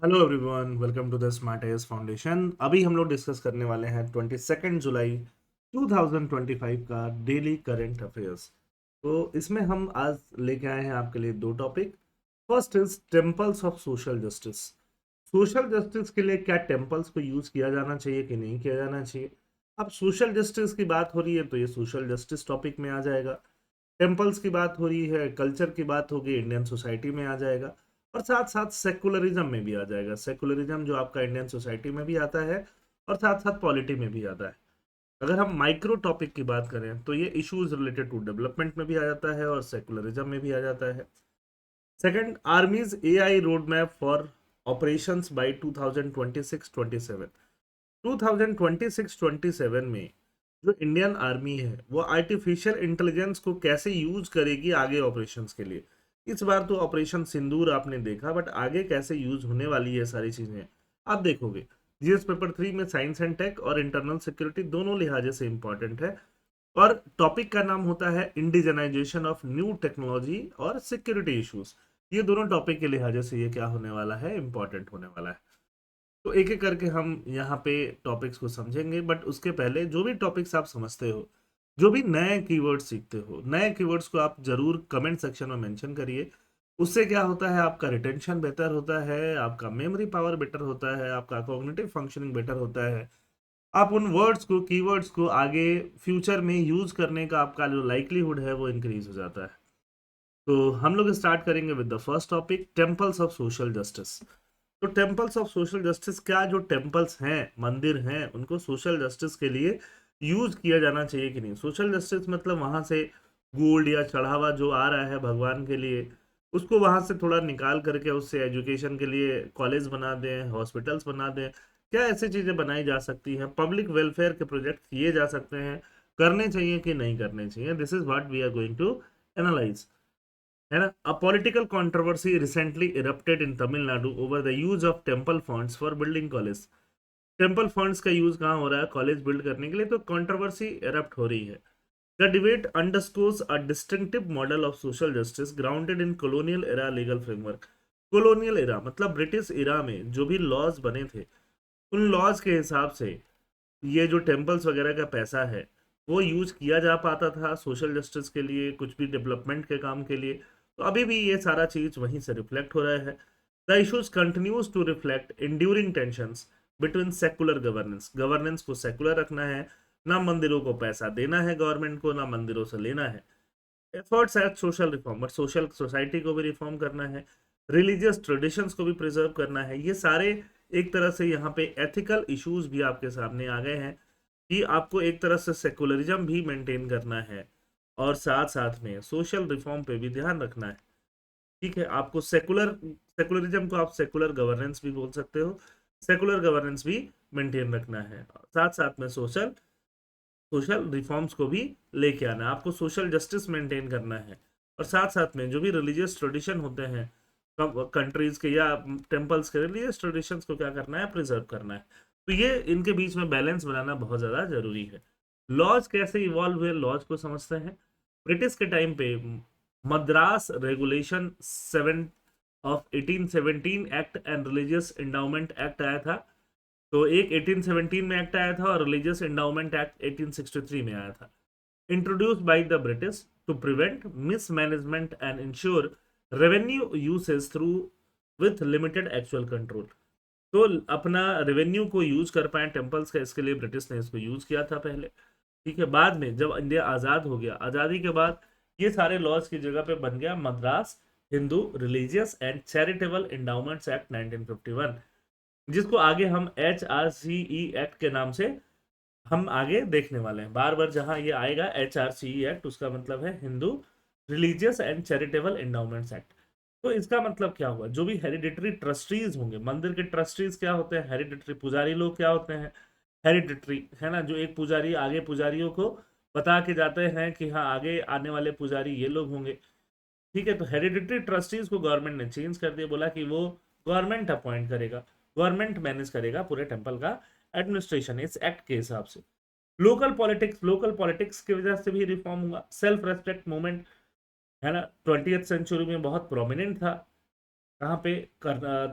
Hello everyone, welcome to the Smart IAS Foundation. अभी हम लोग डिस्कस करने वाले हैं 22 जुलाई 2025 का डेली करंट अफेयर्स। तो इसमें हम आज लेके आए हैं आपके लिए दो topic. First is temples of social justice. Social justice के लिए क्या टेम्पल्स को यूज किया जाना चाहिए कि नहीं किया जाना चाहिए। अब सोशल जस्टिस की बात हो रही है तो ये सोशल जस्टिस टॉपिक में आ जाएगा। टेम्पल्स की बात हो रही है, कल्चर की बात होगी, इंडियन सोसाइटी में आ जाएगा। और साथ साथ सेकुलरिज्म में भी आ जाएगा। सेकुलरिज्म जो आपका इंडियन सोसाइटी में भी आता है और साथ साथ पॉलिटी में भी आता है। अगर हम माइक्रो टॉपिक की बात करें तो ये इश्यूज रिलेटेड टू डेवलपमेंट में भी आ जाता है और सेकुलरिज्म में भी आ जाता है। Second, army's AI roadmap for operations by 2026-27। 2026-27 में जो इंडियन आर्मी है वो आर्टिफिशियल इंटेलिजेंस को कैसे यूज करेगी आगे ऑपरेशंस के लिए। इस बार तो ऑपरेशन सिंदूर आपने देखा, बट आगे कैसे यूज होने वाली है सारी चीजें आप देखोगे। जीएस पेपर 3 में साइंस एंड टेक और इंटरनल सिक्योरिटी दोनों लिहाजे से इंपॉर्टेंट है। और टॉपिक का नाम होता है इंडिजनाइजेशन ऑफ न्यू टेक्नोलॉजी और सिक्योरिटी इश्यूज। ये दोनों टॉपिक के लिहाजे से ये क्या होने वाला है, इंपॉर्टेंट होने वाला है। तो एक एक करके हम यहाँ पे टॉपिक्स को समझेंगे, बट उसके पहले जो भी टॉपिक्स आप समझते हो, जो भी नए कीवर्ड्स सीखते हो, नए कीवर्ड्स को आप जरूर कमेंट सेक्शन में मेंशन करिए। उससे क्या होता है, आपका रिटेंशन बेहतर होता है, आपका मेमोरी पावर बेटर होता है, आपका कॉग्निटिव फंक्शनिंग बेटर होता है। आप उन वर्ड्स को, कीवर्ड्स को आगे फ्यूचर में यूज करने का आपका जो लाइकलीहुड है वो इंक्रीज हो जाता है। तो हम लोग स्टार्ट करेंगे with the first topic, temples of social justice. तो टेम्पल्स ऑफ सोशल जस्टिस, क्या जो टेम्पल्स हैं, मंदिर हैं, उनको सोशल जस्टिस के लिए यूज किया जाना चाहिए कि नहीं। सोशल जस्टिस मतलब वहां से गोल्ड या चढ़ावा जो आ रहा है भगवान के लिए, उसको वहां से थोड़ा निकाल करके उससे एजुकेशन के लिए कॉलेज बना दें, हॉस्पिटल्स बना दें। क्या ऐसी चीजें बनाई जा सकती हैं, पब्लिक वेलफेयर के प्रोजेक्ट किए जा सकते हैं, करने चाहिए कि नहीं करने चाहिए। This is what we are going to analyse, है ना। A political controversy recently erupted in Tamil Nadu over the use of temple funds for building college. Temple funds का यूज कहाँ हो रहा है, कॉलेज बिल्ड करने के लिए, तो कंट्रोवर्सी इरप्ट हो रही है। The debate underscores a distinctive model of social justice grounded in colonial era legal framework. colonial era मतलब ब्रिटिश इरा में जो भी लॉज बने थे, उन लॉज के हिसाब से ये जो टेम्पल्स वगैरह का पैसा है वो यूज किया जा पाता था सोशल जस्टिस के लिए, कुछ भी डेवलपमेंट के काम के लिए। तो अभी भी ये सारा चीज वहीं से रिफ्लेक्ट हो रहा है। The issues continues to reflect enduring tensions between secular governance. Governance को सेकुलर रखना है, ना मंदिरों को पैसा देना है गवर्नमेंट को, ना मंदिरों से लेना है। Efforts eight social reform, but social society को भी रिफॉर्म करना है, रिलीजियस ट्रेडिशंस को भी प्रिजर्व करना है। ये सारे एक तरह से यहाँ पे एथिकल इश्यूज भी आपके सामने आ गए हैं कि आपको एक तरह से सेकुलरिज्म भी मेंटेन करना है और साथ साथ में सोशल रिफॉर्म पे भी ध्यान रखना है। ठीक है, आपको सेकुलरिज्म को आप सेकुलर गवर्नेंस भी बोल सकते हो, सेकुलर गवर्नेंस भी मेंटेन रखना है, साथ साथ में सोशल सोशल रिफॉर्म्स को भी लेके आना है। आपको सोशल जस्टिस मेंटेन करना है और साथ साथ में जो भी रिलीजियस ट्रेडिशन होते हैं कंट्रीज के या टेम्पल्स के, रिलीजियस ट्रेडिशंस को क्या करना है, प्रिजर्व करना है। तो ये इनके बीच में बैलेंस बनाना बहुत ज़्यादा जरूरी है। लॉज कैसे इवॉल्व हुए, लॉज को समझते हैं। ब्रिटिश के टाइम पे Madras regulation 7 of 1817 act and religious endowment act आया था। तो एक 1817 में एक्ट आया था और रिलीजियस इंडाउमेंट एक्ट 1863 में आया था। Introduced by the British to prevent mismanagement and ensure revenue usage through with limited actual control. तो अपना रेवेन्यू को यूज कर पाए टेम्पल्स का, इसके लिए ब्रिटिश ने इसको यूज किया था पहले। ठीक है, बाद में जब इंडिया आज़ाद हो गया, आज़ादी के बाद ये सारे लॉज की जगह पे बन गया Madras Hindu religious and charitable endowments act 1951, जिसको आगे हम HRCE एक्ट के नाम से हम आगे देखने वाले हैं। बार बार जहां ये आएगा HRCE एक्ट, उसका मतलब है Hindu religious and charitable endowments act. तो इसका मतलब क्या हुआ, जो भी हेरिडिटरी ट्रस्टीज होंगे, मंदिर के ट्रस्टीज क्या होते हैं, हेरिडिटरी पुजारी लोग क्या होते हैं, हेरिडिटरी है ना, जो एक पुजारी आगे पुजारियों को बता के जाते हैं कि हाँ आगे आने वाले पुजारी ये लोग होंगे। ठीक है, तो हेरिडिटरी ट्रस्टीज को गवर्नमेंट ने चेंज कर दिया, बोला कि वो गवर्नमेंट अपॉइंट करेगा, गवर्नमेंट मैनेज करेगा पूरे टेम्पल का एडमिनिस्ट्रेशन इस एक्ट के हिसाब से। लोकल पॉलिटिक्स की वजह से भी रिफॉर्म हुआ। सेल्फ रेस्पेक्ट मूवमेंट है ना, 20th सेंचुरी में बहुत प्रोमिनेंट था। कहाँ पे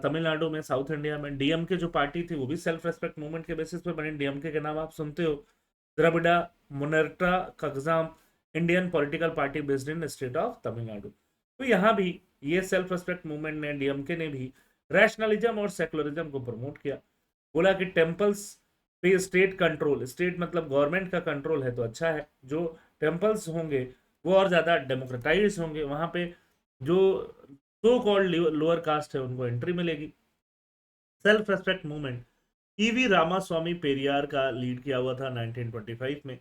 तमिलनाडु में, साउथ इंडिया में डीएमके जो पार्टी थी वो भी सेल्फ रेस्पेक्ट मूवमेंट के बेसिस पे बनी। डीएमके के नाम आप सुनते हो, Dravida Munnetra Kazhagam, Indian political party based in state of Tamil Nadu. तो यहाँ भी ये सेल्फ रेस्पेक्ट मूवमेंट ने, डीएमके ने भी रैशनलिज्म और सेकुलरिज्म को प्रमोट किया। बोला कि टेम्पल्स पे स्टेट कंट्रोल, स्टेट मतलब गवर्नमेंट का कंट्रोल है तो अच्छा है, जो टेम्पल्स होंगे वो और ज़्यादा डेमोक्रेटाइज होंगे, वहाँ पे जो सो कॉल्ड लोअर कास्ट है उनको एंट्री मिलेगी। Self respect movement EV Ramaswamy Periyar का लीड किया हुआ था 1925 में।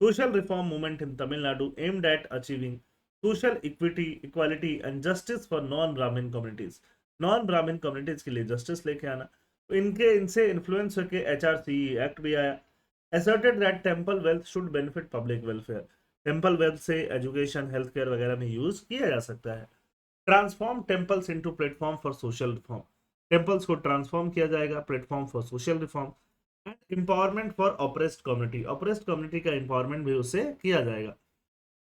Social reform movement in Tamil Nadu aimed at achieving social equity, equality and justice for non Brahmin communities. Non Brahmin communities के लिए जस्टिस लेके आना। तो इनसे इन्फ्लुएंस होकर एचआरसी एक्ट भी आया। asserted that temple wealth should benefit public welfare। Temple wealth से एजुकेशन, हेल्थ केयर वगैरह में यूज किया जा सकता है। Transform temples into platform for social reform. Temples को ट्रांसफॉर्म किया जाएगा platform for social reform. And empowerment for oppressed community, oppressed community का एम्पावरमेंट भी उससे किया जाएगा।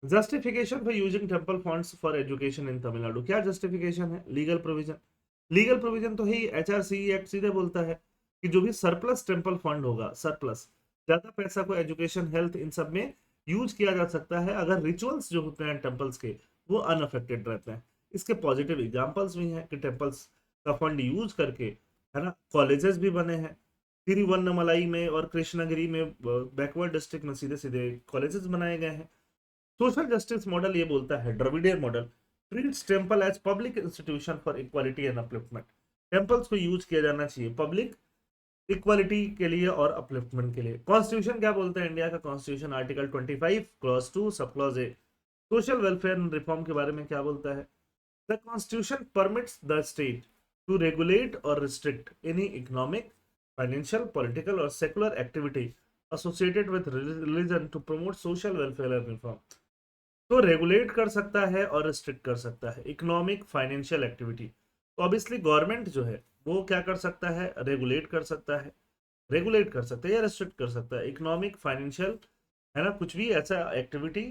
Justification for using temple funds for education in Tamil Nadu. क्या जस्टिफिकेशन है? Legal provision. लीगल प्रोविजन तो ही एचआरसी एक्ट सीधे बोलता है कि जो भी सरप्लस टेम्पल फंड होगा, सरप्लस ज्यादा पैसा को एजुकेशन, हेल्थ, इन सब में यूज किया जा सकता है अगर रिचुअल्स जो होते हैं टेम्पल्स के वो अनअफेक्टेड रहते हैं। इसके पॉजिटिव एग्जांपल्स भी हैं कि टेम्पल्स का फंड यूज करके, है ना, कॉलेजेस भी बने हैं। तिरुवन्नमलाई में और कृष्णगिरी में, बैकवर्ड डिस्ट्रिक्ट में सीधे सीधे कॉलेजेस बनाए गए हैं। सोशल जस्टिस मॉडल ये बोलता है, Dravidian model treats temple as public institution for equality and upliftment. Temples को यूज किया जाना चाहिए पब्लिक इक्वालिटी के लिए और अपलिफ्टमेंट के लिए। कॉन्स्टिट्यूशन क्या बोलता है? इंडिया का constitution article 25 clause 2 sub clause A social welfare and reform के बारे में क्या बोलता है? The constitution permits the state to regulate और restrict any economic, financial, political और secular activity associated with religion to promote social welfare and reform। तो regulate कर सकता है और रिस्ट्रिक्ट कर सकता है इकोनॉमिक, फाइनेंशियल एक्टिविटी। तो ऑब्वियसली गवर्नमेंट जो है वो क्या कर सकता है? रेगुलेट कर सकता है, रेगुलेट कर सकता है या रिस्ट्रिक्ट कर सकता है इकोनॉमिक, फाइनेंशियल, है ना, कुछ भी ऐसा activity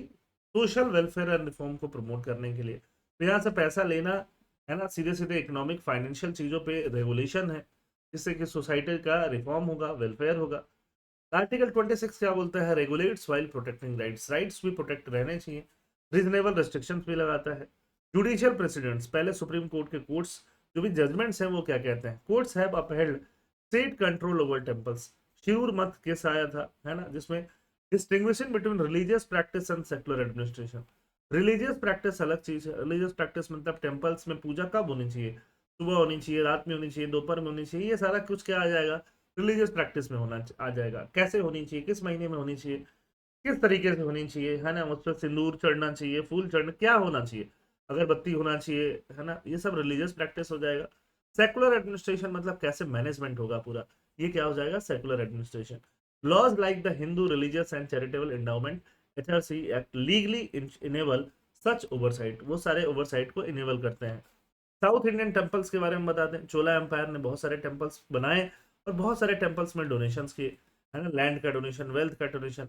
social welfare and reform को प्रमोट करने के लिए। तो यहाँ से पैसा लेना, है ना, सीधे सीधे इकोनॉमिक फाइनेंशियल चीज़ों पे रेगुलेशन है, जिससे कि सोसाइटी का रिफॉर्म होगा, वेलफेयर होगा। आर्टिकल 26 क्या बोलता है? Regulates while protecting rights, rights भी प्रोटेक्ट रहने चाहिए, रीजनेबल रेस्ट्रिक्शंस भी लगाता है। जुडिशियल प्रेसिडेंट्स, पहले सुप्रीम कोर्ट के कोर्ट्स जो भी जजमेंट्स हैं वो क्या कहते हैं? Courts have upheld state control over temples. Shirur Mutt case आया था, है ना, जिसमें distinguishing between religious practice and secular administration. Religious practice अलग चीज है। रिलीजियस प्रैक्टिस मतलब टेम्पल्स में पूजा कब होनी चाहिए? सुबह होनी चाहिए, रात में होनी चाहिए, दोपहर में होनी चाहिए, ये सारा कुछ क्या आ जाएगा? रिलीजियस प्रैक्टिस में होना आ जाएगा। कैसे होनी चाहिए, किस महीने में होनी चाहिए, किस तरीके से होनी चाहिए, है ना, उस पर सिंदूर चढ़ना चाहिए, फूल चढ़ना, क्या होना चाहिए, अगरबत्ती होना चाहिए, है ना, ये सब रिलीजियस प्रैक्टिस हो जाएगा। सेकुलर एडमिनिस्ट्रेशन मतलब कैसे मैनेजमेंट होगा पूरा, ये क्या हो जाएगा? Secular administration. Laws like the Hindu religious and charitable endowment HRC act legally enable such oversight, वो सारे ओवरसाइट को इनेबल करते हैं। साउथ इंडियन टेम्पल्स के बारे में बताते हैं। चोला एम्पायर ने बहुत सारे टेम्पल्स बनाए और बहुत सारे टेम्पल्स में डोनेशंस किए, है ना, लैंड का डोनेशन, वेल्थ का donation.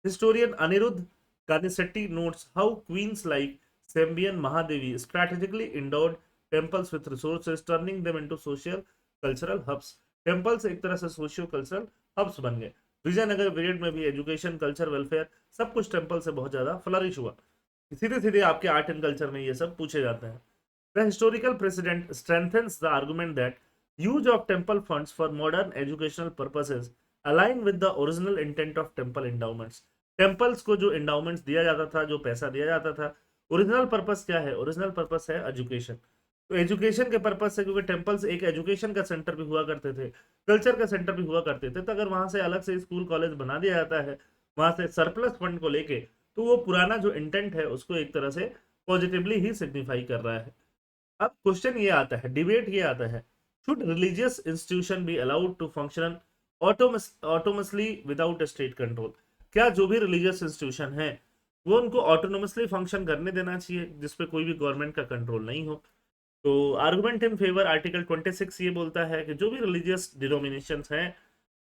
Historian Anirudh Kanisetti notes how queens like Sembiyan Mahadevi strategically endowed temples with resources, turning them into social cultural hubs. Temples एक तरह से सोशियो कल्चरल हब्स बन गए। विजयनगर पीरियड में भी एजुकेशन, कल्चर, वेलफेयर सब कुछ टेम्पल से बहुत ज्यादा फ्लरिश हुआ। सीधे सीधे आपके आर्ट एंड कल्चर में ये सब पूछे जाते हैं। The historical precedent strengthens the argument that use of temple funds for modern educational purposes align with the original intent of temple endowments। Temples को जो endowments दिया जाता था, जो पैसा दिया जाता था, ओरिजिनल पर्पस क्या है? ओरिजिनल पर्पस है एजुकेशन। तो एजुकेशन के पर्पज से, क्योंकि टेम्पल्स एक एजुकेशन का सेंटर भी हुआ करते थे, कल्चर का सेंटर भी हुआ करते थे, तो अगर वहां से अलग से स्कूल कॉलेज बना दिया जाता है वहां से सरप्लस फंड को लेके, तो वो पुराना जो इंटेंट है उसको एक तरह से पॉजिटिवली ही सिग्निफाई कर रहा है। अब क्वेश्चन ये आता है, डिबेट ये आता है, should religious institution be allowed to function autonomously without state control. क्या जो भी रिलीजियस इंस्टीट्यूशन है वो उनको ऑटोनोमसली फंक्शन करने देना चाहिए, जिसपे कोई भी गवर्नमेंट का कंट्रोल नहीं हो? तो आर्गुमेंट इन फेवर आर्टिकल 26 ये बोलता है कि जो भी रिलीजियस डिनोमिनेशंस हैं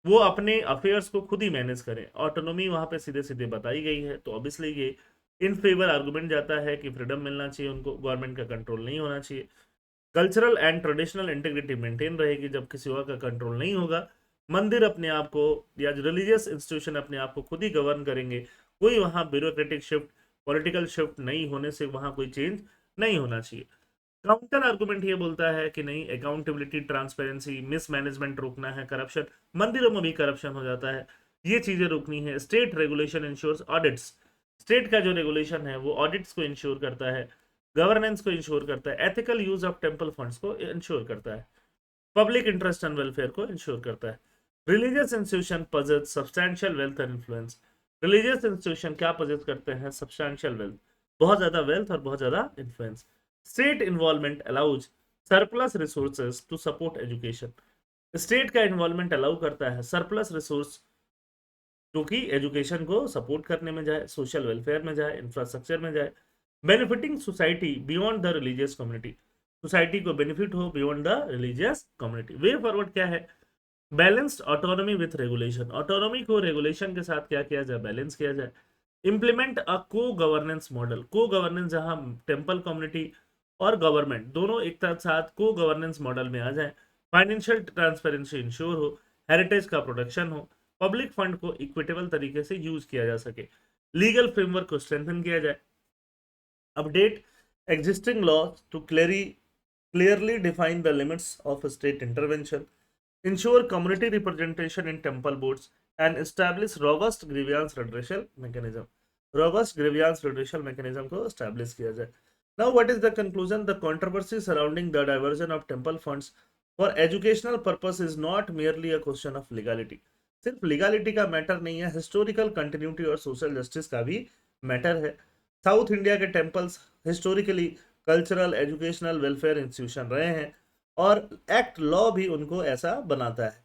वो अपने अफेयर्स को खुद ही मैनेज करें। ऑटोनोमी वहां पे सीधे सीधे बताई गई है, तो ऑब्वियसली ये इन फेवर आर्गुमेंट जाता है कि फ्रीडम मिलना चाहिए उनको, गवर्नमेंट का कंट्रोल नहीं होना चाहिए। Cultural and traditional integrity maintain रहेगी जब किसी और का कंट्रोल नहीं होगा। मंदिर अपने आप को या रिलीजियस इंस्टीट्यूशन अपने आप को खुद ही गवर्न करेंगे। कोई वहाँ ब्यूरोक्रेटिक शिफ्ट, पॉलिटिकल शिफ्ट नहीं होने से वहाँ कोई चेंज नहीं होना चाहिए। काउंटर आर्गुमेंट ये बोलता है कि नहीं, अकाउंटेबिलिटी, ट्रांसपेरेंसी, मिसमैनेजमेंट रोकना है, करप्शन, मंदिरों में भी करप्शन हो जाता है, ये चीजें रोकनी है। State regulation ensures audits, state का जो रेगुलेशन है वो ऑडिट्स को इंश्योर करता है, गवर्नेंस को इंश्योर करता है, ethical use of temple funds को इंश्योर करता है, पब्लिक इंटरेस्ट एंड वेलफेयर को इंश्योर करता है। Religious institution possess substantial wealth and influence, religious institution क्या पजेस करते हैं? सब्सटैंशियल वेल्थ, बहुत ज्यादा वेल्थ और बहुत ज्यादा influence. State involvement allows surplus resources to support education, state का इन्वॉल्वमेंट अलाउ करता है सरप्लस रिसोर्स जो कि एजुकेशन को सपोर्ट करने में जाए, सोशल वेलफेयर में जाए, इंफ्रास्ट्रक्चर में जाए। Benefiting society beyond the religious community, society को बेनिफिट हो beyond the religious community. Way forward क्या है? Balanced autonomy with regulation, autonomy को रेगुलेशन के साथ क्या किया जाए? बैलेंस किया जाए। इम्प्लीमेंट अ को गवर्नेंस मॉडल, को गवर्नेंस जहां टेम्पल कम्युनिटी और गवर्नमेंट दोनों एक साथ को गवर्नेंस मॉडल में आ जाए। फाइनेंशियल ट्रांसपेरेंसी इंश्योर हो, हेरिटेज का प्रोटेक्शन हो, पब्लिक फंड को इक्विटेबल तरीके से यूज किया जा सके, लीगल फ्रेमवर्क को स्ट्रेंथन किया जाए। Update existing laws to clearly define the limits of state intervention, ensure community representation in temple boards, and establish robust grievance redressal mechanism. Robust grievance redressal mechanism को establish किया जाए। Now, what is the conclusion? The controversy surrounding the diversion of temple funds for educational purpose is not merely a question of legality. सिर्फ लीगालिटी का matter नहीं है, historical continuity और social justice का भी मैटर है। साउथ इंडिया के temples historically cultural, educational, welfare institution रहे हैं और एक्ट लॉ भी उनको ऐसा बनाता है।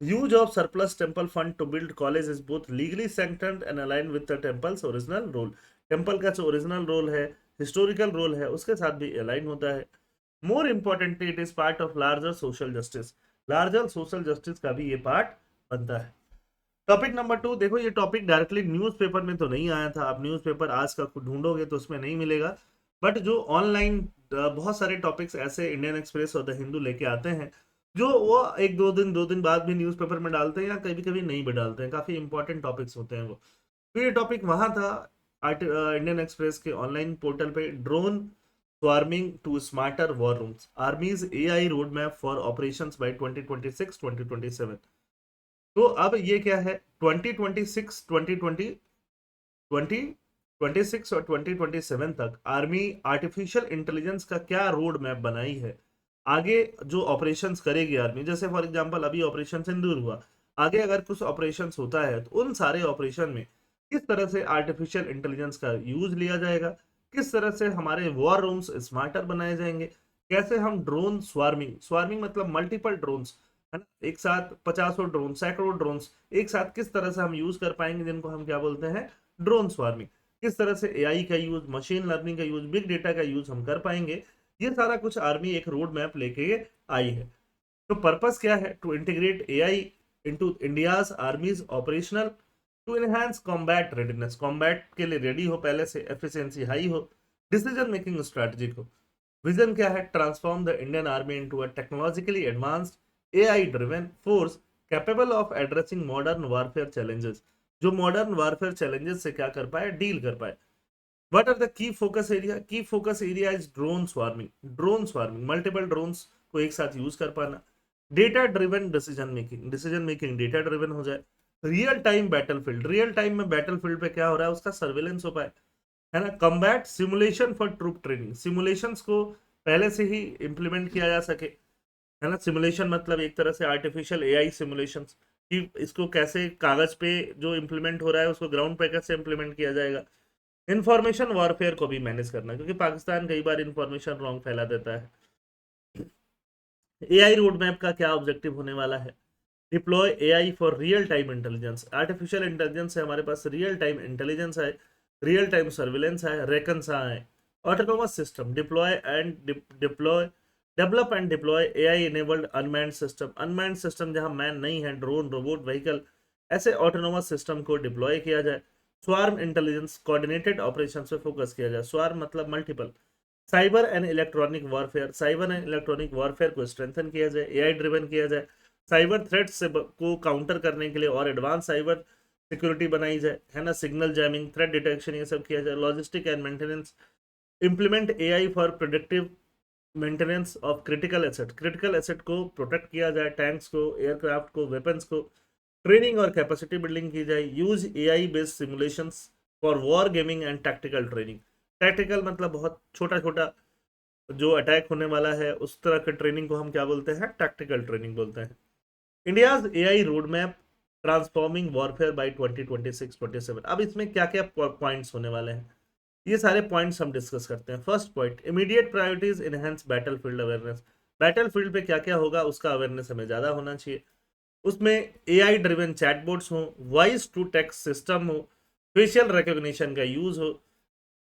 Use of surplus temple fund to build college is both legally sanctioned and align with the temple's original role, temple का जो ओरिजिनल रोल है, हिस्टोरिकल रोल है, उसके साथ भी अलाइन होता है। More importantly it is part of larger social justice, larger social justice का भी ये पार्ट बनता है। टॉपिक नंबर 2, देखो ये टॉपिक डायरेक्टली न्यूज़पेपर में तो नहीं आया था, आप न्यूज़पेपर आज का ढूंढोगे तो उसमें नहीं मिलेगा, बट जो ऑनलाइन बहुत सारे टॉपिक्स ऐसे इंडियन एक्सप्रेस और द हिंदू लेके आते हैं जो वो एक दो दिन बाद भी न्यूज़पेपर में डालते हैं या कभी कभी नहीं भी डालते हैं, काफ़ी इंपॉर्टेंट टॉपिक्स होते हैं वो। तो ये टॉपिक वहाँ था इंडियन एक्सप्रेस के ऑनलाइन पोर्टल पे, drone swarming to smarter war rooms, army's AI roadmap for operations by 2026-2027। तो अब ये क्या है? 2026 2020 2026 और 2027 तक आर्मी आर्टिफिशियल इंटेलिजेंस का क्या रोड मैप बनाई है, आगे जो ऑपरेशंस करेगी आर्मी, जैसे फॉर एग्जांपल अभी ऑपरेशन सिंदूर हुआ, आगे अगर कुछ ऑपरेशंस होता है तो उन सारे ऑपरेशन में किस तरह से आर्टिफिशियल इंटेलिजेंस का यूज लिया जाएगा, किस तरह से हमारे वॉर रूम्स स्मार्टर बनाए जाएंगे, कैसे हम ड्रोन स्वार्मिंग, स्वार्मिंग मतलब मल्टीपल ड्रोन्स, है ना, एक साथ 50 ड्रोन, सैकड़ों ड्रोन्स एक साथ किस तरह से हम यूज कर पाएंगे, जिनको हम क्या बोलते हैं? Drone swarming. किस तरह से एआई का यूज, मशीन लर्निंग का यूज, बिग डेटा का यूज हम कर पाएंगे, ये सारा कुछ आर्मी एक रोड मैप लेके आई है। तो पर्पस क्या है? To integrate AI into India's army's operational, to enhance combat readiness, combat के लिए रेडी हो पहले से, एफिशिएंसी हाई हो, डिसीजन मेकिंग स्ट्रेटजिक हो। विजन क्या है? Transform the Indian army into a technologically advanced AI driven force capable of addressing modern warfare challenges, जो मॉडर्न वारफेयर चैलेंजेस से क्या कर पाए? डील कर पाए। What are the key focus area? Key focus area is drone swarming, drone swarming, multiple drones को एक साथ यूज कर पाना। Data driven decision making, decision making data driven हो जाए। Real time battlefield, real time में बैटलफील्ड पे क्या हो रहा है उसका सर्वेलेंस हो पाए, है ना। Combat simulation for troop training, simulations को पहले से ही इंप्लीमेंट किया जा सके, है ना। सिमुलेशन मतलब एक तरह से आर्टिफिशियल एआई सिमुलेशंस, कि इसको कैसे कागज पे जो इंप्लीमेंट हो रहा है उसको ग्राउंड पे कैसे इंप्लीमेंट किया जाएगा। इंफॉर्मेशन वॉरफेयर को भी मैनेज करना, क्योंकि पाकिस्तान कई बार इंफॉर्मेशन रॉन्ग फैला देता है। एआई रोड मैप का क्या ऑब्जेक्टिव होने वाला है? Deploy AI for real time intelligence, artificial intelligence से हमारे पास रियल टाइम इंटेलिजेंस है, रियल टाइम सर्विलेंस है, रेकन्स है। Autonomous system, deploy and deploy develop and deploy AI enabled unmanned system, unmanned system जहां मैन नहीं है, ड्रोन, रोबोट, व्हीकल, ऐसे autonomous system को डिप्लॉय किया जाए। स्वार्म इंटेलिजेंस, कोऑर्डिनेटेड ऑपरेशन पे फोकस किया जाए। स्वार्म मतलब multiple, cyber and electronic warfare, cyber and electronic warfare को स्ट्रेंथन किया जाए, एआई ड्रिवन किया जाए, साइबर थ्रेट्स से को काउंटर करने के लिए और एडवांस साइबर सिक्योरिटी बनाई जाए, है ना, सिग्नल जैमिंग, थ्रेट डिटेक्शन, ये सब किया जाए, logistic and maintenance, implement AI for productive maintenance of critical asset को प्रोटेक्ट किया जाए, टैंक्स को, एयरक्राफ्ट को, वेपन्स को, ट्रेनिंग और कैपेसिटी बिल्डिंग की जाए, use AI based simulations for war gaming and tactical training. Tactical मतलब बहुत छोटा छोटा जो अटैक होने वाला है उस तरह के ट्रेनिंग को हम क्या बोलते हैं, टैक्टिकल ट्रेनिंग बोलते हैं। India's AI roadmap transforming warfare by 2026-27। अब इसमें क्या क्या पॉइंट्स होने वाले हैं, ये सारे पॉइंट्स हम डिस्कस करते हैं। First point, immediate priorities enhance battle field awareness. Battle field पे क्या क्या होगा उसका अवेयरनेस हमें ज्यादा होना चाहिए। उसमें एआई ड्रिवन चैटबॉट्स हो, वॉइस टू टेक्स्ट सिस्टम हो, फेशियल रिकॉग्निशन का यूज हो,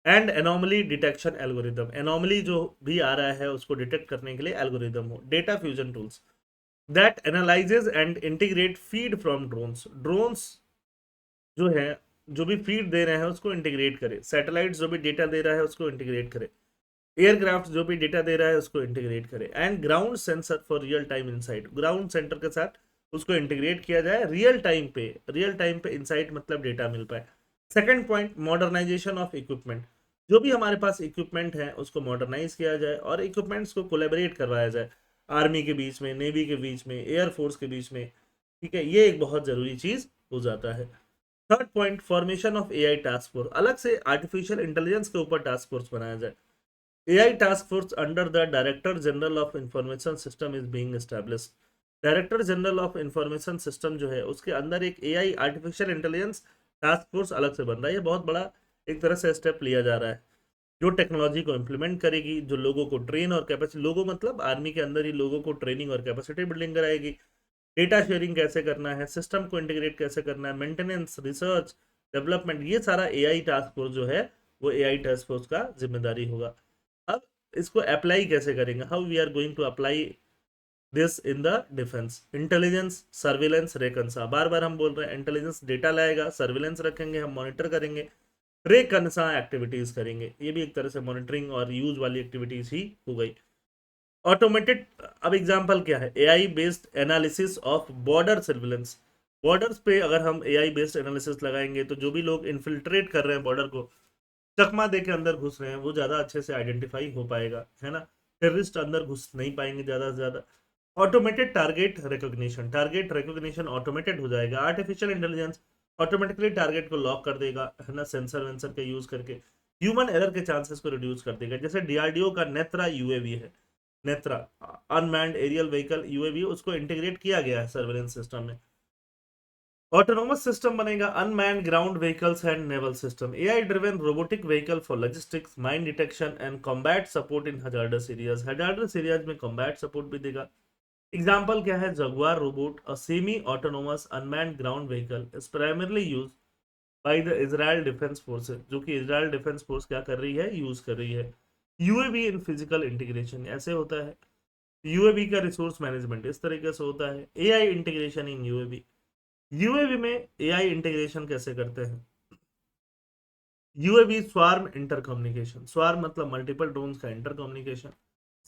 and anomaly detection algorithm, anomaly जो भी आ रहा है उसको डिटेक्ट करने के लिए एल्गोरिदम हो। Data fusion tools that analyses and integrate feed from drones, drones जो है जो भी फीड दे रहे हैं उसको इंटीग्रेट करे, सैटेलाइट जो भी डेटा दे रहा है उसको इंटीग्रेट करे, एयरक्राफ्ट जो भी डेटा दे रहा है उसको इंटीग्रेट करे, and ground sensor for real time insight, ground centre के साथ उसको इंटीग्रेट किया जाए, रियल टाइम पे इनसाइट मतलब डेटा मिल पाए। Second point, modernisation of equipment, जो भी हमारे पास इक्विपमेंट है उसको मॉडर्नाइज किया जाए और इक्विपमेंट्स को कोलेबरेट करवाया जाए, आर्मी के बीच में, नेवी के बीच में, एयरफोर्स के बीच में, ठीक है, ये एक बहुत जरूरी चीज हो जाता है। Third point, formation of AI task force, अलग से आर्टिफिशियल इंटेलिजेंस के ऊपर टास्क फोर्स बनाया जाए। AI task force under the director general of information system is being established. Director general of information system जो है उसके अंदर एक AI artificial intelligence task force अलग से बन रहा है। ये बहुत बड़ा एक तरह से स्टेप लिया जा रहा है जो टेक्नोलॉजी को इम्प्लीमेंट करेगी, जो लोगों को ट्रेन और कैपेसिटी, लोगों मतलब आर्मी के अंदर ही लोगों को ट्रेनिंग और कैपेसिटी बिल्डिंग कराएगी, डेटा शेयरिंग कैसे करना है, सिस्टम को इंटीग्रेट कैसे करना है, मेंटेनेंस, रिसर्च, डेवलपमेंट, ये सारा एआई टास्क फोर्स जो है वो एआई टास्क फोर्स का जिम्मेदारी होगा। अब इसको अप्लाई कैसे करेंगे, how we are going to apply this in the defence. Intelligence, surveillance, reconnaissance, बार बार हम बोल रहे हैं, इंटेलिजेंस डेटा लाएगा, सर्विलेंस रखेंगे, हम मॉनिटर करेंगे, रेकनसा एक्टिविटीज करेंगे, ये भी एक तरह से मॉनिटरिंग और यूज वाली एक्टिविटीज ही हो गई। ऑटोमेटेड, अब एग्जांपल क्या है, AI based analysis of border surveillance, borders पे अगर हम एआई बेस्ड एनालिसिस लगाएंगे तो जो भी लोग इन्फिल्ट्रेट कर रहे हैं बॉर्डर को, चकमा दे के अंदर घुस रहे हैं, वो ज्यादा अच्छे से आइडेंटिफाई हो पाएगा, है ना, टेररिस्ट अंदर घुस नहीं पाएंगे ज्यादा से ज्यादा। ऑटोमेटेड टारगेट रिकॉग्निशन ऑटोमेटेड हो जाएगा, आर्टिफिशियल इंटेलिजेंस ऑटोमेटिकली टारगेट को लॉक कर देगा, है ना, सेंसर वेंसर का यूज करके ह्यूमन एरर के चांसेस को रिड्यूस कर देगा। जैसे डीआरडीओ का नेत्रा यूएवी है, Netra unmanned aerial vehicle UAV, उसको इंटीग्रेट किया गया है सर्वेलेंस सिस्टम में। ऑटोनोमस सिस्टम बनेगा, unmanned ground vehicles and naval system, AI driven robotic vehicle for logistics, mine detection and combat support in hazardous areas में combat support भी देगा। Example क्या है, Jaguar robot, a semi autonomous unmanned ground vehicle is primarily use by the Israel defence forces, जो कि Israel defence force क्या कर रही है, यूज कर रही है। यूएवी इन फिजिकल इंटीग्रेशन, ऐसे होता है यूएवी का रिसोर्स मैनेजमेंट, इस तरीके से होता है। AI integration in UAV, UAV में एआई इंटीग्रेशन कैसे करते हैं, UAV swarm inter communication, swarm मतलब मल्टीपल ड्रोन्स का inter communication,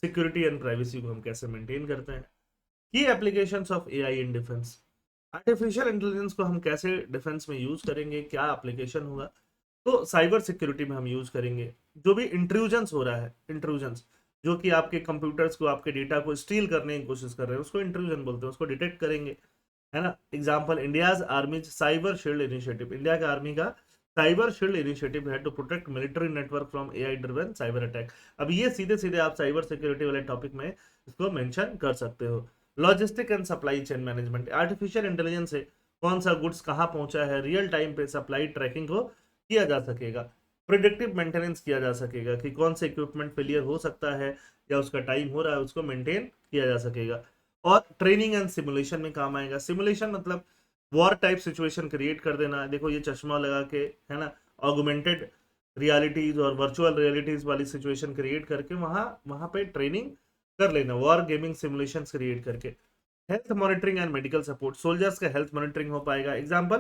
security and privacy को हम कैसे मेंटेन करते हैं। की applications of AI in defence, artificial intelligence को हम कैसे डिफेंस में यूज करेंगे, क्या एप्लीकेशन होगा, तो साइबर सिक्योरिटी में हम यूज करेंगे। जो भी इंट्रूजन्स हो रहा है, इंट्रूजन्स जो कि आपके कंप्यूटर्स को, आपके डेटा को स्टील करने की कोशिश कर रहे हैं, उसको इंट्रूजन बोलते हैं, उसको डिटेक्ट करेंगे, है ना। Example, India's army cyber shield initiative, India का आर्मी का साइबर शील्ड इनिशिएटिव है to protect military network from AI driven cyber attack. अब ये सीधे सीधे आप साइबर सिक्योरिटी वाले टॉपिक में इसको मेंशन कर सकते हो। Logistic and supply chain management, artificial intelligence से कौन सा गुड्स कहाँ पहुंचा है, रियल टाइम पे सप्लाई ट्रैकिंग को किया जा सकेगा, प्रिडिक्टिव मेंटेनेंस किया जा सकेगा कि कौन से इक्विपमेंट फेलियर हो सकता है या उसका टाइम हो रहा है, उसको मेंटेन किया जा सकेगा। और ट्रेनिंग एंड सिमुलेशन में काम आएगा। सिमुलेशन मतलब वॉर टाइप सिचुएशन क्रिएट कर देना, देखो ये चश्मा लगा के, है ना, ऑगमेंटेड रियलिटीज और वर्चुअल रियलिटीज वाली सिचुएशन क्रिएट करके वहां वहां पे ट्रेनिंग कर लेना, वॉर गेमिंग सिमुलेशंस क्रिएट करके। Health monitoring and medical support, soldiers का हेल्थ मॉनिटरिंग हो पाएगा। Example,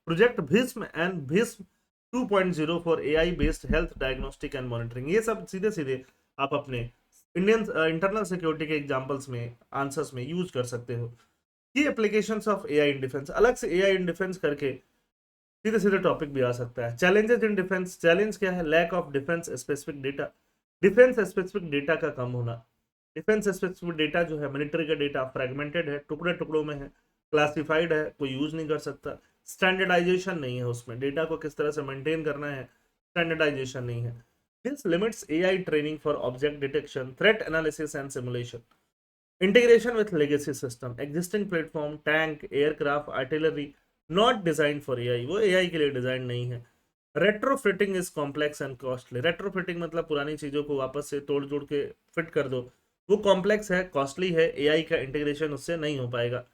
project Bhishma and Bhishma 2.0 for AI based health diagnostic and monitoring, ये सब सीधे सीधे आप अपने इंडियन इंटरनल सिक्योरिटी के एग्जांपल्स में, आंसर्स में यूज कर सकते हो। की applications of AI in defence, अलग से एआई इन डिफेंस करके सीधे सीधे टॉपिक भी आ सकता है। चैलेंजेस इन डिफेंस, चैलेंज क्या है? Lack of defence specific data, defence specific data का कम होना। डिफेंस स्पेसिफिक डेटा जो है, मिलिट्री का डेटा फ्रेगमेंटेड है, टुकड़े टुकड़ों में है, क्लासिफाइड है, कोई यूज नहीं कर सकता, स्टैंडर्डाइजेशन नहीं है उसमें, डेटा को किस तरह से मेंटेन करना है, स्टैंडर्डाइजेशन नहीं है। This limits AI training for object detection, threat analysis and simulation. Integration with legacy system, existing platform, tank, aircraft, artillery, not designed for AI, वो AI के लिए डिजाइन नहीं है। Retrofitting is complex and costly, retrofitting मतलब पुरानी चीजों को वापस से तोड़ जोड़ के फिट कर दो, वो कॉम्प्लेक्स है, कॉस्टली है, एआई का इंटीग्रेशन उससे नहीं हो पाएगा।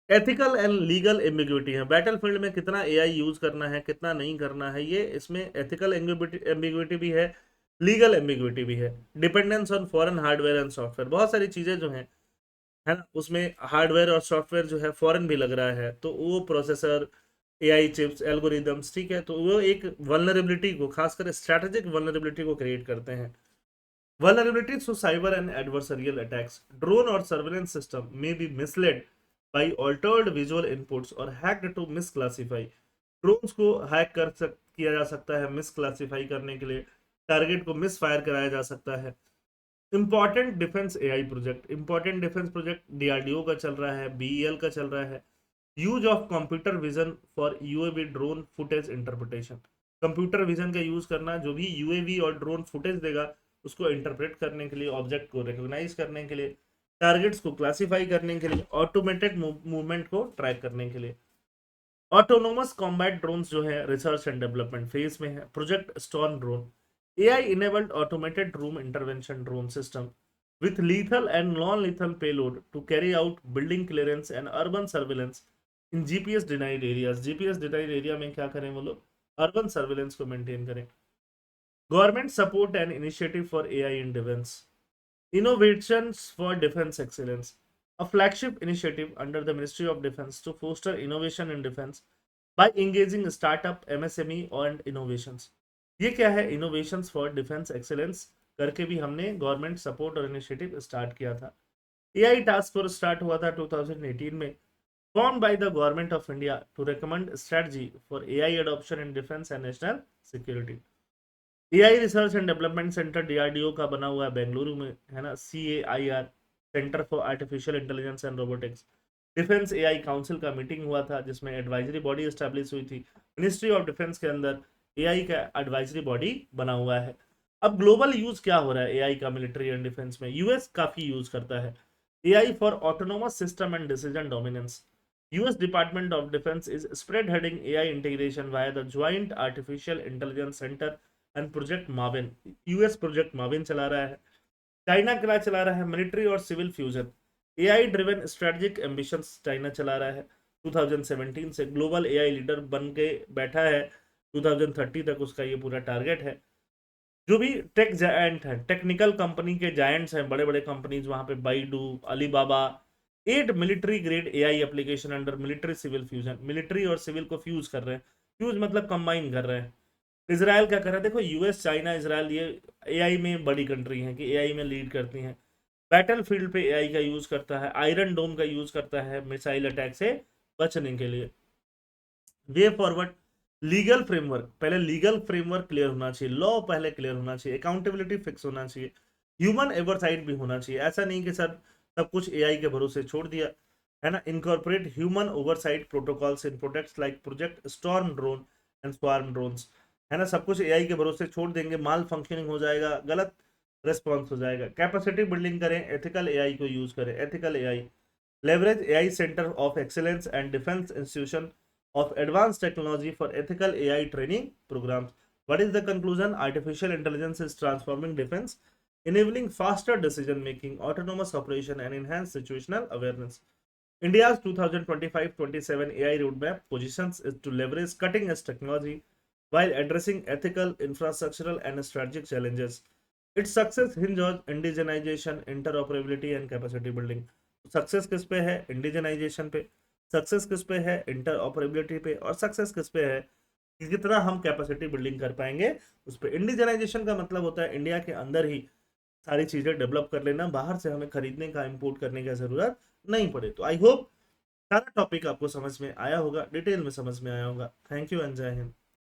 एथिकल एंड लीगल एम्बिग्विटी है, बैटलफील्ड में कितना एआई यूज करना है, कितना नहीं करना है, ये इसमें एथिकल एम्बिग्विटी भी है, लीगल एम्बिग्विटी भी है। Dependence on foreign hardware and software, बहुत सारी चीजें जो हैं, है ना, उसमें हार्डवेयर और सॉफ्टवेयर जो है फॉरेन भी लग रहा है, तो वो प्रोसेसर, एआई चिप्स, एल्गोरिदम्स, ठीक है, तो वो एक वल्नरेबिलिटी को, खासकर स्ट्रैटेजिक वल्नरेबिलिटी को क्रिएट करते हैं। Vulnerabilities to cyber and adversarial attacks. Drone or surveillance system may be misled by altered visual inputs or hacked to misclassify. Drones को हैक किया जा सकता है मिसक्लासीफाई करने के लिए, टारगेट को मिसफायर कराया जा सकता है। Important defence AI project, important defence project DRDO का चल रहा है, बीईएल का चल रहा है। Use of computer vision for UAV drone footage interpretation, computer vision का यूज करना, जो भी यूएवी और ड्रोन फुटेज देगा उसको इंटरप्रेट करने के लिए, ऑब्जेक्ट को रिकॉग्नाइज करने के लिए, टारगेट्स को क्लासिफाई करने के लिए, ऑटोमेटेड मूवमेंट को ट्रैक करने के लिए। ऑटोनोमस कॉम्बैट ड्रोन्स जो है रिसर्च एंड डेवलपमेंट फेज में है। Project storm drone, AI enabled automated room intervention drone system with lethal and non-lethal payload to carry out building clearance and urban surveillance in GPS denied areas। GPS denied area में क्या करें वो लोग? Urban surveillance को maintain करें। Government support and initiative for AI in defence, innovations for defense excellence, a flagship initiative under the Ministry of Defense to foster innovation in defense by engaging startup, MSME and innovations। ये क्या है? innovations for defense excellence करके भी हमने government support और initiative start किया था। AI task force start हुआ था 2018 में, formed by the government of India to recommend strategy for AI adoption in defense and national security। AI research and development centre DRDO का बना हुआ है बेंगलुरु में, है ना, CAIR, centre for artificial intelligence and robotics. Defence AI council का meeting हुआ था जिसमें एडवाइजरी बॉडी एस्टेब्लिश हुई थी। मिनिस्ट्री ऑफ डिफेंस के अंदर एआई का एडवाइजरी बॉडी बना हुआ है। अब ग्लोबल यूज क्या हो रहा है एआई का मिलिट्री एंड डिफेंस में? यूएस काफी यूज करता है AI for autonomous system and decision dominance. US department of defense is spearheading AI integration via the joint artificial intelligence center and project Maven. US project Maven चला रहा है। China क्या चला रहा है? मिलिट्री और civil fusion, AI driven strategic ambitions China चला रहा है। 2017 से ग्लोबल एआई लीडर बन के बैठा है, 2030 तक उसका ये पूरा टारगेट है। जो भी टेक जायंट है, टेक्निकल कंपनी के जायंट्स हैं, बड़े बड़े कंपनीज वहां पे, Baidu, Alibaba, 8 military grade AI application under military civil fusion, military और सिविल को फ्यूज कर रहे हैं। फ्यूज मतलब कंबाइन कर रहे हैं। इसराइल क्या कर रहा है? देखो, यूएस, चाइना, इसराइल ये एआई में बड़ी कंट्री हैं कि एआई में लीड करती हैं। बैटल फील्ड पे एआई का यूज करता है, आयरन डोम का यूज करता है मिसाइल अटैक से बचने के लिए। वे फॉरवर्ड, लीगल फ्रेमवर्क, पहले लीगल फ्रेमवर्क क्लियर होना चाहिए, लॉ पहले क्लियर होना चाहिए, अकाउंटेबिलिटी फिक्स होना चाहिए, ह्यूमन ओवरसाइट भी होना चाहिए। ऐसा नहीं कि सर सब कुछ एआई के भरोसे छोड़ दिया, है ना। Incorporate human oversight protocols in projects like project storm drone and swarm drones, है ना। सब कुछ एआई के भरोसे छोड़ देंगे, माल फंक्शनिंग हो जाएगा, गलत रेस्पॉन्स हो जाएगा। कैपेसिटी बिल्डिंग करें, एथिकल एआई को यूज करें, ethical AI. Leverage AI centre of excellence and defence institution of advanced technology for ethical AI training programs. What is the conclusion? Artificial intelligence is transforming defense, enabling faster decision making, autonomous operation, and enhanced situational awareness. India's 2025-27 AI roadmap positions is to leverage cutting edge technology while addressing ethical, infrastructural, and strategic challenges. Its success hinges on indigenization, interoperability, and capacity building. Success किस पे है? Indigenisation पे। Success किस पे है? Inter operability पे। और success किस पे है? कि कितना हम कैपेसिटी बिल्डिंग कर पाएंगे उस पे। इंडिजनाइजेशन का मतलब होता है इंडिया के अंदर ही सारी चीजें डेवलप कर लेना, बाहर से हमें खरीदने का, इंपोर्ट करने का जरूरत नहीं पड़े। तो आई होप सारा टॉपिक आपको समझ में आया होगा, डिटेल में समझ में आया होगा। थैंक यू एंड जय हिंद।